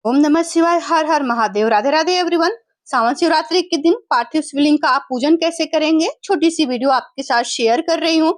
ओम नमः शिवाय। हर हर महादेव। राधे राधे एवरीवन। सावन शिवरात्रि के दिन पार्थिव शिवलिंग का आप पूजन कैसे करेंगे, छोटी सी वीडियो आपके साथ शेयर कर रही हूँ।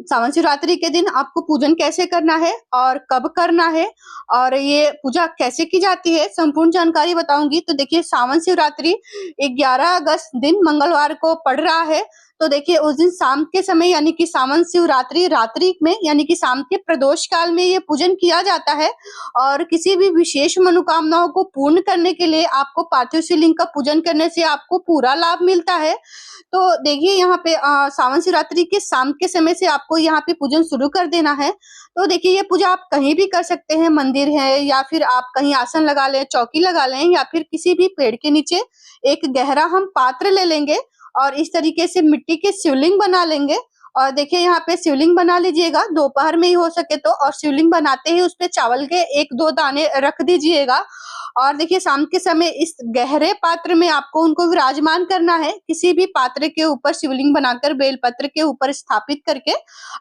सावन शिवरात्रि के दिन आपको पूजन कैसे करना है और कब करना है और ये पूजा कैसे की जाती है, संपूर्ण जानकारी बताऊंगी। तो देखिए, सावन शिवरात्रि 11 अगस्त दिन मंगलवार को पड़ रहा है। तो देखिए, उस दिन शाम के समय यानी कि सावन शिवरात्रि रात्रि में यानी कि शाम के प्रदोष काल में ये पूजन किया जाता है। और किसी भी विशेष मनोकामनाओं को पूर्ण करने के लिए आपको पार्थिव शिवलिंग का पूजन करने से आपको पूरा लाभ मिलता है। तो देखिए, यहाँ पे सावन शिवरात्रि के शाम के समय से आपको यहाँ पे पूजन शुरू कर देना है। तो देखिए, ये पूजा आप कहीं भी कर सकते हैं, मंदिर है या फिर आप कहीं आसन लगा लें, चौकी लगा लें या फिर किसी भी पेड़ के नीचे एक गहरा हम पात्र ले लेंगे और इस तरीके से मिट्टी के शिवलिंग बना लेंगे। और देखिए, यहाँ पे शिवलिंग बना लीजिएगा दोपहर में ही हो सके तो, और शिवलिंग बनाते ही उसपे चावल के 1-2 दाने रख दीजिएगा। और देखिए, शाम के समय इस गहरे पात्र में आपको उनको विराजमान करना है। किसी भी पात्र के ऊपर शिवलिंग बनाकर बेलपत्र के ऊपर स्थापित करके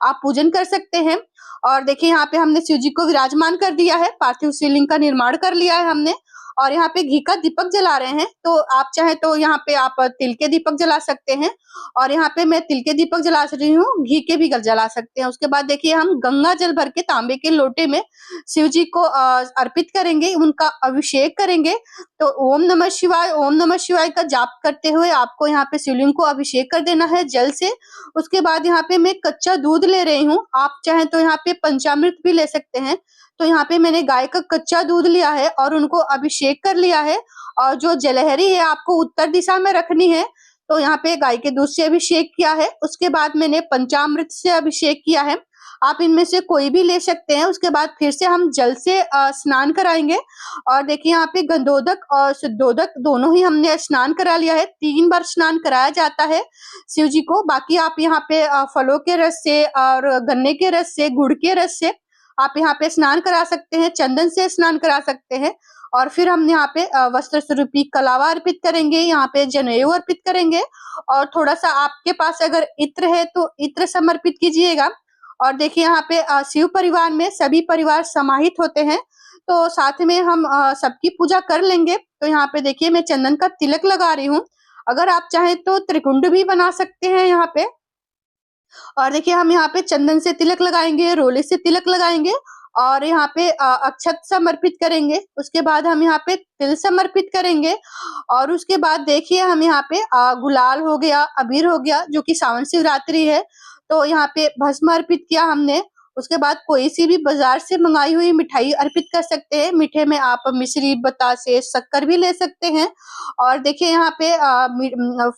आप पूजन कर सकते हैं। और देखिए, यहाँ पे हमने शिव जी को विराजमान कर दिया है, पार्थिव शिवलिंग का निर्माण कर लिया है हमने। और यहाँ पे घी का दीपक जला रहे हैं। तो आप चाहे तो यहाँ पे आप तिल के दीपक जला सकते हैं, और यहाँ पे मैं तिल के दीपक जला रही हूँ, घी के भी जला सकते हैं। उसके बाद देखिए, हम गंगा जल भर के तांबे के लोटे में शिव जी को अर्पित करेंगे, उनका अभिषेक करेंगे। तो ओम नमः शिवाय का जाप करते हुए आपको यहाँ पे शिवलिंग को अभिषेक कर देना है जल से। उसके बाद यहाँ पे मैं कच्चा दूध ले रही हूँ, आप चाहे तो यहाँ पे पंचामृत भी ले सकते हैं। तो यहाँ पे मैंने गाय का कच्चा दूध लिया है और उनको अभिषेक कर लिया है। और जो जलहरी है आपको उत्तर दिशा में रखनी है। तो यहाँ पे गाय के दूध से अभिषेक किया है। उसके बाद मैंने पंचामृत से अभिषेक किया है, आप इनमें से कोई भी ले सकते हैं। उसके बाद फिर से हम जल से स्नान कराएंगे। और देखिए, यहाँ पे गंधोदक और शुद्धोदक दोनों ही हमने स्नान करा लिया है। 3 बार स्नान कराया जाता है शिव जी को। बाकी आप यहाँ पे फलों के रस से और गन्ने के रस से, गुड़ के रस से आप यहाँ पे स्नान करा सकते हैं, चंदन से स्नान करा सकते हैं। और फिर हम यहाँ पे वस्त्र स्वरूपी कलावा अर्पित करेंगे, यहाँ पे जनेऊ अर्पित करेंगे। और थोड़ा सा आपके पास अगर इत्र है तो इत्र समर्पित कीजिएगा। और देखिए, यहाँ पे शिव परिवार में सभी परिवार समाहित होते हैं, तो साथ में हम सबकी पूजा कर लेंगे। तो यहाँ पे देखिए, मैं चंदन का तिलक लगा रही हूँ। अगर आप चाहें तो त्रिकुंड भी बना सकते हैं यहाँ पे। और देखिए, हम यहाँ पे चंदन से तिलक लगाएंगे, रोले से तिलक लगाएंगे और यहाँ पे अक्षत समर्पित करेंगे। उसके बाद हम यहाँ पे तिल समर्पित करेंगे। और उसके बाद देखिए, हम यहाँ पे गुलाल हो गया, अबीर हो गया, जो कि सावन शिवरात्रि है, तो यहाँ पे भस्म अर्पित किया हमने। उसके बाद कोई सी भी बाजार से मंगाई हुई मिठाई अर्पित कर सकते हैं। मीठे में आप मिश्री, बतासे, शक्कर भी ले सकते हैं। और देखिए, यहाँ पे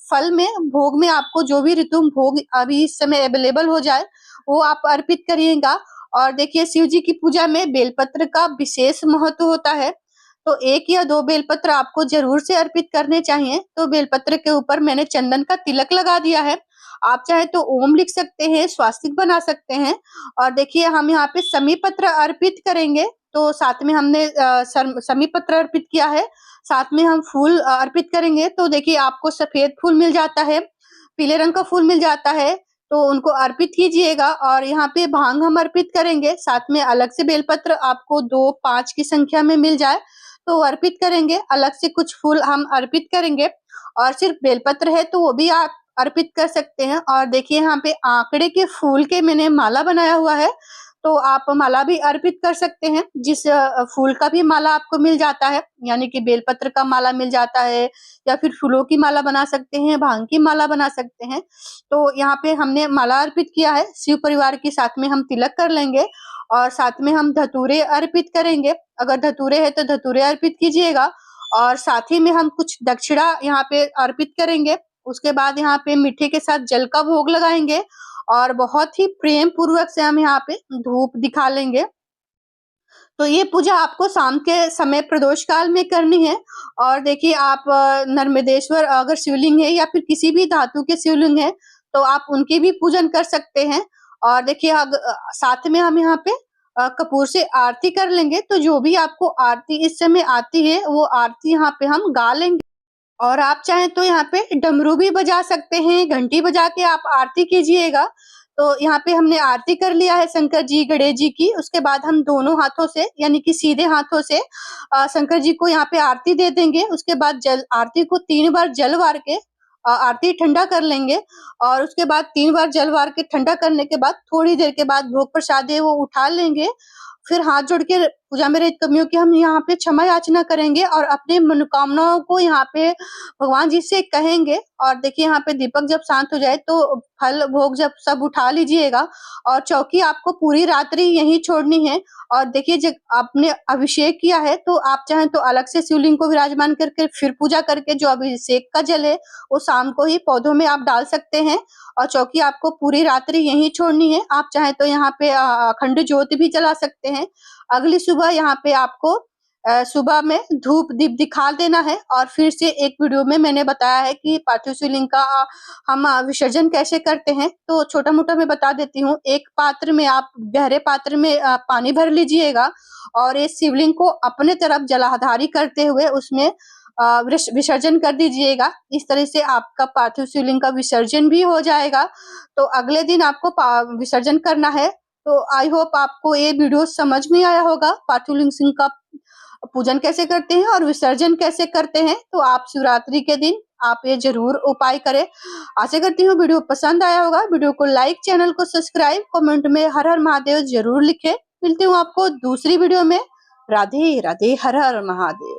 फल में भोग में आपको जो भी ऋतु भोग अभी इस समय अवेलेबल हो जाए वो आप अर्पित करिएगा। और देखिए, शिव जी की पूजा में बेलपत्र का विशेष महत्व होता है, तो 1 या 2 बेलपत्र आपको जरूर से अर्पित करने चाहिए। तो बेलपत्र के ऊपर मैंने चंदन का तिलक लगा दिया है। आप चाहे तो ओम लिख सकते हैं, स्वास्तिक बना सकते हैं। और देखिए, हम यहाँ पे समी पत्र अर्पित करेंगे। तो साथ में हमने समी पत्र अर्पित किया है, साथ में हम फूल अर्पित करेंगे। तो देखिए, आपको सफेद फूल मिल जाता है, पीले रंग का फूल मिल जाता है, तो उनको अर्पित कीजिएगा। और यहाँ पे भांग हम अर्पित करेंगे, साथ में अलग से बेलपत्र आपको 2-5 की संख्या में मिल जाए तो अर्पित करेंगे। अलग से कुछ फूल हम अर्पित करेंगे। और सिर्फ बेलपत्र है तो वो भी आप अर्पित कर सकते हैं। और देखिए, यहाँ पे आंकड़े के फूल के मैंने माला बनाया हुआ है, तो आप माला भी अर्पित कर सकते हैं। जिस फूल का भी माला आपको मिल जाता है, यानी कि बेलपत्र का माला मिल जाता है या फिर फूलों की माला बना सकते हैं, भांग की माला बना सकते हैं। तो यहाँ पे हमने माला अर्पित किया है। शिव परिवार के साथ में हम तिलक कर लेंगे और साथ में हम धतूरे अर्पित करेंगे। अगर धतूरे है तो धतूरे अर्पित कीजिएगा। और साथ ही में हम कुछ दक्षिणा यहाँ पे अर्पित करेंगे। उसके बाद यहाँ पे मीठे के साथ जल का भोग लगाएंगे और बहुत ही प्रेम पूर्वक से हम यहाँ पे धूप दिखा लेंगे। तो ये पूजा आपको शाम के समय प्रदोष काल में करनी है। और देखिए, आप नर्मदेश्वर अगर शिवलिंग है या फिर किसी भी धातु के शिवलिंग है तो आप उनकी भी पूजन कर सकते हैं। और देखिए, साथ में हम यहाँ पे कपूर से आरती कर लेंगे। तो जो भी आपको आरती इस समय आती है वो आरती यहाँ पे हम गा लेंगे। और आप चाहें तो यहाँ पे डमरू भी बजा सकते हैं, घंटी बजा के आप आरती कीजिएगा। तो यहाँ पे हमने आरती कर लिया है शंकर जी गणेश जी की। उसके बाद हम दोनों हाथों से यानी कि सीधे हाथों से शंकर जी को यहाँ पे आरती दे देंगे। उसके बाद जल आरती को 3 बार जल वार के आरती ठंडा कर लेंगे और उसके बाद 3 बार जल वार के ठंडा करने के बाद थोड़ी देर के बाद भोग प्रसाद है वो उठा लेंगे। फिर हाथ जोड़ के पूजा में रहित कमियों की हम यहाँ पे क्षमा याचना करेंगे और अपने मनोकामनाओं को यहाँ पे भगवान जी से कहेंगे। और देखिए यहाँ पे दीपक जब शांत हो जाए तो फल भोग जब सब उठा लीजिएगा और चौकी आपको पूरी रात्रि यहीं छोड़नी है। और देखिए जब आपने अभिषेक किया है तो आप चाहें तो अलग से शिवलिंग को विराजमान करके फिर पूजा करके जो अभिषेक का जल है वो शाम को ही पौधों में आप डाल सकते हैं। और चौकी आपको पूरी रात्रि यहीं छोड़नी है। आप चाहें तो यहाँ पे अखंड ज्योति भी जला सकते हैं। अगली सुबह यहाँ पे आपको सुबह में धूप दीप दिखा देना है। और फिर से एक वीडियो में मैंने बताया है कि पार्थिव शिवलिंग का हम विसर्जन कैसे करते हैं, तो छोटा मोटा मैं बता देती हूँ। एक पात्र में आप गहरे पात्र में पानी भर लीजिएगा और इस शिवलिंग को अपने तरफ जलाधारी करते हुए उसमें विसर्जन कर दीजिएगा। इस तरह से आपका पार्थिव शिवलिंग का विसर्जन भी हो जाएगा। तो अगले दिन आपको विसर्जन करना है। तो आई होप आपको ये वीडियो समझ में आया होगा पार्थिव शिवलिंग का पूजन कैसे करते हैं और विसर्जन कैसे करते हैं। तो आप शिवरात्रि के दिन आप ये जरूर उपाय करें। आशा करती हूँ वीडियो पसंद आया होगा। वीडियो को लाइक, चैनल को सब्सक्राइब, कमेंट में हर हर महादेव जरूर लिखें। मिलती हूँ आपको दूसरी वीडियो में। राधे राधे, हर हर महादेव।